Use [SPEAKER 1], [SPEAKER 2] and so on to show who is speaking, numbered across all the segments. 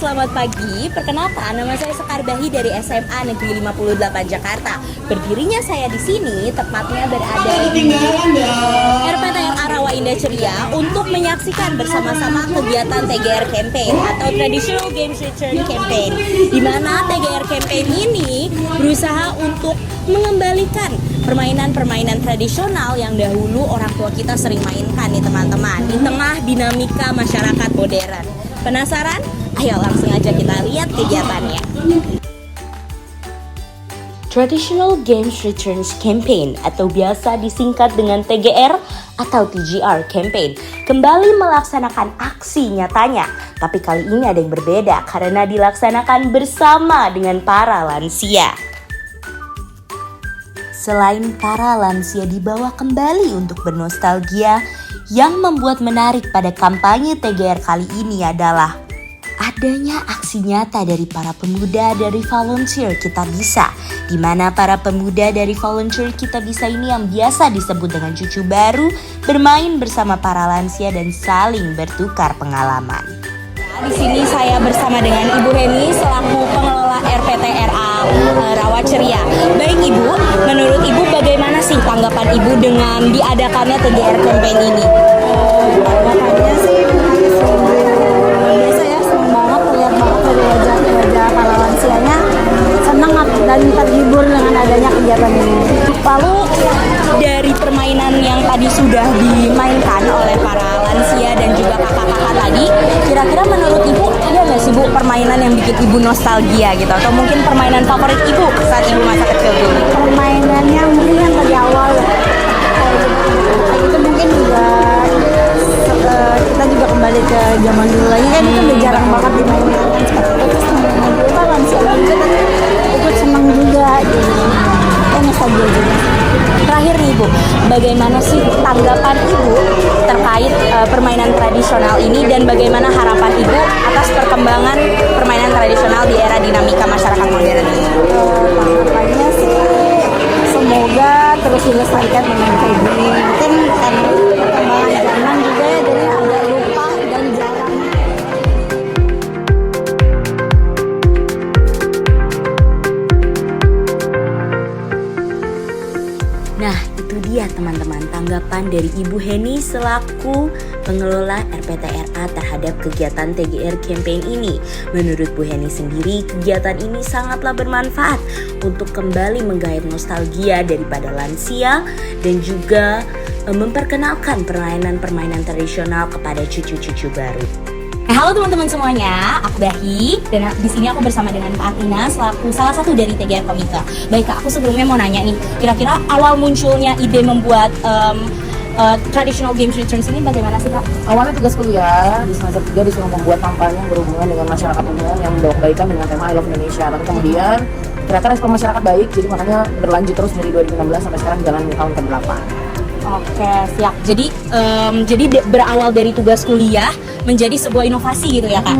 [SPEAKER 1] selamat pagi. Perkenalkan, nama saya Sekar Bahi dari SMA Negeri 58 Jakarta. Berdirinya saya di sini, tepatnya berada di RPTRA Rawa Indah Ceria untuk menyaksikan bersama-sama kegiatan TGR Campaign atau Traditional Games Return Campaign, di mana TGR Campaign ini berusaha untuk mengembalikan permainan-permainan tradisional yang dahulu orang tua kita sering mainkan nih teman-teman, di tengah dinamika masyarakat modern. Penasaran? Ayo langsung aja kita lihat kegiatannya. Traditional Games Returns Campaign atau biasa disingkat dengan TGR atau TGR Campaign kembali melaksanakan aksi nyatanya. Tapi kali ini ada yang berbeda karena dilaksanakan bersama dengan para lansia. Selain para lansia dibawa kembali untuk bernostalgia, yang membuat menarik pada kampanye TGR kali ini adalah adanya aksi nyata dari para pemuda dari volunteer Kita Bisa, di mana para pemuda dari volunteer Kita Bisa ini yang biasa disebut dengan cucu baru bermain bersama para lansia dan saling bertukar pengalaman. Di sini saya bersama dengan Ibu Heni selaku pengelola RPTRA Rawa Ceria. Baik Ibu, menurut Ibu bagaimana sih tanggapan Ibu dengan diadakannya TGR Campaign ini?
[SPEAKER 2] Tanggapannya sih biasa ya, senang banget lihat banget dari wajah para lansianya senang dan terhibur dengan adanya kegiatan ini.
[SPEAKER 1] Lalu dari permainan yang tadi sudah dimainkan oleh para lansia dan juga kakak-kakak tadi, kira-kira menurut Ibu ada nggak sih Bu permainan yang bikin Ibu nostalgia gitu, atau mungkin permainan favorit Ibu saat Ibu masa kecil dulu?
[SPEAKER 2] Permainannya mungkin yang dari awal ya, kayak gitu mungkin juga kita juga kembali ke zaman dulu lagi kan, itu udah jarang banget dimainkan seperti itu. Terus teman-teman dulu kan lansia juga tapi ikut senang juga gitu, kayak nostalgia juga.
[SPEAKER 1] Terakhir nih Ibu, bagaimana sih tanggapan Ibu terkait permainan tradisional ini dan bagaimana harapan Ibu atas perkembangan permainan tradisional di era dinamika masyarakat modern ini?
[SPEAKER 2] Harapannya sih semoga terus dilestarikan dengan kayak gini. Mungkin karena perkembangan zaman juga ya, jadi agak lupa dan jarang.
[SPEAKER 1] Nah, itu dia teman-teman tanggapan dari Ibu Heni selaku pengelola RPTRA terhadap kegiatan TGR Campaign ini. Menurut Bu Heni sendiri, kegiatan ini sangatlah bermanfaat untuk kembali menggait nostalgia daripada lansia dan juga memperkenalkan permainan-permainan tradisional kepada cucu-cucu baru. Halo teman-teman semuanya, aku Bahi dan di sini aku bersama dengan Kak Atina selaku salah satu dari TGR Komika. Baik Kak, aku sebelumnya mau nanya nih, kira-kira awal munculnya ide membuat Traditional Games Returns ini bagaimana sih Kak?
[SPEAKER 3] Awalnya tugas kuliah di semester 3 disuruh membuat kampanye yang berhubungan dengan masyarakat umum yang membawa kebaikan dengan tema I Love Indonesia. Tapi kemudian ternyata respon masyarakat baik, jadi makanya berlanjut terus dari 2016 sampai sekarang jalan tahun ke-8.
[SPEAKER 1] Oke, siap. Jadi berawal dari tugas kuliah menjadi sebuah inovasi gitu ya Kak?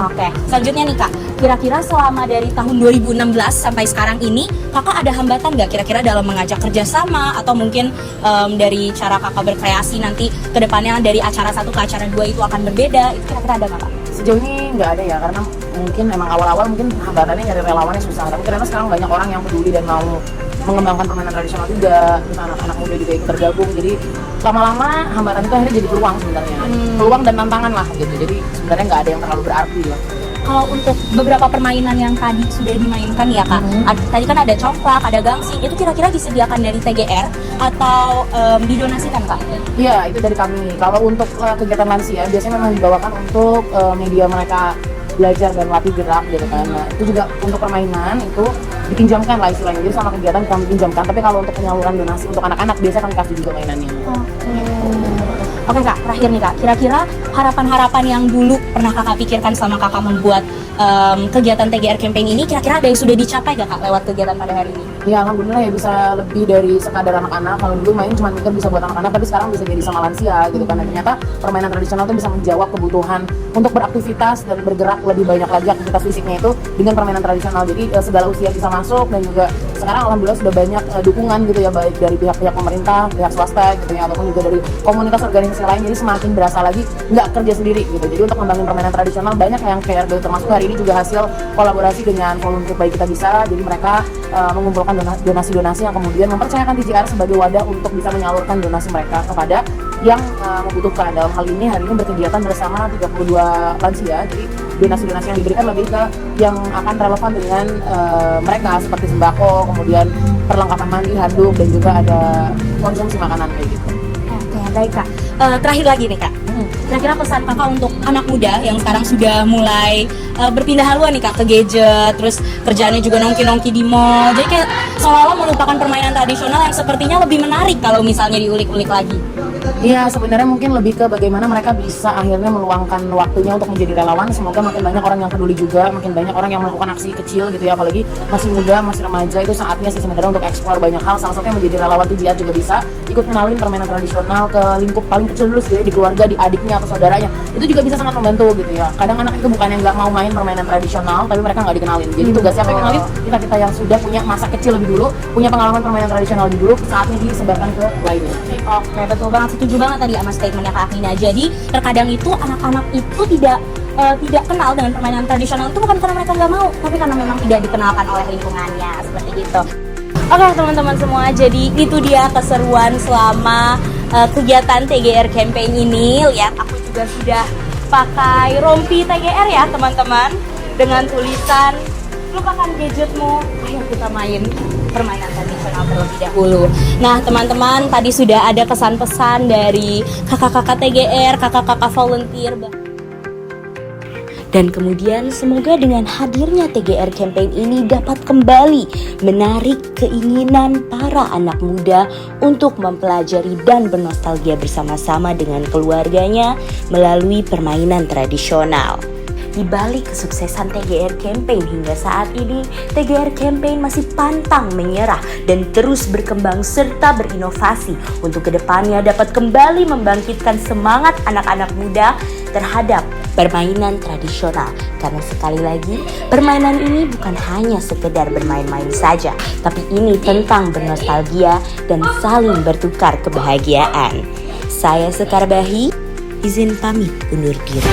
[SPEAKER 1] Oke, selanjutnya nih Kak, kira-kira selama dari tahun 2016 sampai sekarang ini Kakak ada hambatan nggak kira-kira dalam mengajak kerjasama atau mungkin dari cara Kakak berkreasi nanti ke depannya dari acara 1 ke acara 2 itu akan berbeda, itu kira-kira ada nggak Kak?
[SPEAKER 3] Sejauh ini nggak ada ya, karena mungkin emang awal-awal mungkin hambatannya nyari relawannya susah. Tapi karena sekarang banyak orang yang peduli dan mau mengembangkan permainan tradisional juga, terus anak-anak muda juga ikut tergabung. Jadi lama-lama hambatan itu akhirnya jadi peluang sebenarnya, peluang dan tantangan lah gitu. Jadi sebenarnya nggak ada yang terlalu berarti lah.
[SPEAKER 1] Kalau untuk beberapa permainan yang tadi sudah dimainkan ya Kak, tadi kan ada congklak, ada gangsing, itu kira-kira disediakan dari TGR atau didonasikan Kak?
[SPEAKER 3] Iya, itu dari kami. Kalau untuk kegiatan lansia biasanya memang dibawakan untuk media mereka belajar dan latih gerak gitu kan. Nah, itu juga untuk permainan itu dipinjamkan lah istilahnya. Jadi sama kegiatan kami pinjamkan. Tapi kalau untuk penyaluran donasi untuk anak-anak biasa kami kasih juga mainannya.
[SPEAKER 1] Oke Kak, terakhir nih Kak, kira-kira harapan-harapan yang dulu pernah Kakak pikirkan selama Kakak membuat kegiatan TGR Campaign ini, kira-kira ada yang sudah dicapai gak Kak lewat kegiatan pada hari ini?
[SPEAKER 3] Ya alhamdulillah ya, bisa lebih dari sekadar anak-anak. Kalau dulu main cuma mikir bisa buat anak-anak, tapi sekarang bisa jadi sama lansia gitu kan. Dan ternyata permainan tradisional itu bisa menjawab kebutuhan untuk beraktivitas dan bergerak lebih banyak lagi aktivitas fisiknya itu dengan permainan tradisional. Jadi segala usia bisa masuk, dan juga sekarang alhamdulillah sudah banyak dukungan gitu ya, baik dari pihak-pihak pemerintah, pihak swasta gitu ya, ataupun juga dari komunitas organisasi sisi lain jadi semakin berasa lagi nggak kerja sendiri gitu. Jadi untuk ngembangin permainan tradisional banyak yang KRB, termasuk hari ini juga hasil kolaborasi dengan volunteer Baik Kita Bisa. Jadi mereka mengumpulkan donasi-donasi yang kemudian mempercayakan TGR sebagai wadah untuk bisa menyalurkan donasi mereka kepada yang membutuhkan. Dalam hal ini hari ini berkegiatan bersama 32 lansia. Jadi donasi-donasi yang diberikan lebih ke yang akan relevan dengan mereka, seperti sembako, kemudian perlengkapan mandi, handuk, dan juga ada konsumsi makanan kayak gitu.
[SPEAKER 1] Oke, baik Kak. Terakhir lagi nih Kak. Kira-kira pesan Kakak untuk anak muda yang sekarang sudah mulai berpindah haluan nih Kak ke gadget, terus kerjaannya juga nongki-nongki di mall. Jadi kayak seolah-olah melupakan permainan tradisional yang sepertinya lebih menarik kalau misalnya diulik-ulik lagi.
[SPEAKER 3] Iya, sebenarnya mungkin lebih ke bagaimana mereka bisa akhirnya meluangkan waktunya untuk menjadi relawan. Semoga makin banyak orang yang peduli juga, makin banyak orang yang melakukan aksi kecil gitu ya. Apalagi masih muda, masih remaja, itu saatnya sih sebenarnya untuk eksplor banyak hal. Salah satunya menjadi relawan TGR juga bisa ikut kenalin permainan tradisional ke lingkup paling kecil dulu sih, di keluarga, di adiknya atau saudaranya. Itu juga bisa sangat membantu gitu ya. Kadang anak itu bukan yang nggak mau main permainan tradisional, tapi mereka nggak dikenalin. Jadi tugas siapa yang kenalin? Kita yang sudah punya masa kecil lebih dulu, punya pengalaman permainan tradisional lebih dulu, saatnya disebarkan ke lainnya.
[SPEAKER 1] Oke, betul banget, setuju banget tadi sama statementnya Kak Akina. Jadi terkadang itu anak-anak itu tidak kenal dengan permainan tradisional itu bukan karena mereka nggak mau, tapi karena memang tidak dikenalkan oleh lingkungannya, seperti itu. Oke teman-teman semua, jadi itu dia keseruan selama kegiatan TGR Campaign ini. Lihat, aku juga sudah pakai rompi TGR ya teman-teman, dengan tulisan lupakan gadgetmu, ayo kita main permainan tradisional terlebih dahulu. Nah teman-teman, tadi sudah ada kesan-pesan dari kakak-kakak TGR, kakak-kakak volunteer. Dan kemudian semoga dengan hadirnya TGR Campaign ini dapat kembali menarik keinginan para anak muda untuk mempelajari dan bernostalgia bersama-sama dengan keluarganya melalui permainan tradisional. Di balik kesuksesan TGR Campaign hingga saat ini, TGR Campaign masih pantang menyerah dan terus berkembang serta berinovasi untuk kedepannya dapat kembali membangkitkan semangat anak-anak muda terhadap permainan tradisional. Karena sekali lagi, permainan ini bukan hanya sekedar bermain-main saja, tapi ini tentang bernostalgia dan saling bertukar kebahagiaan. Saya Sekar Bahi, izin pamit undur diri.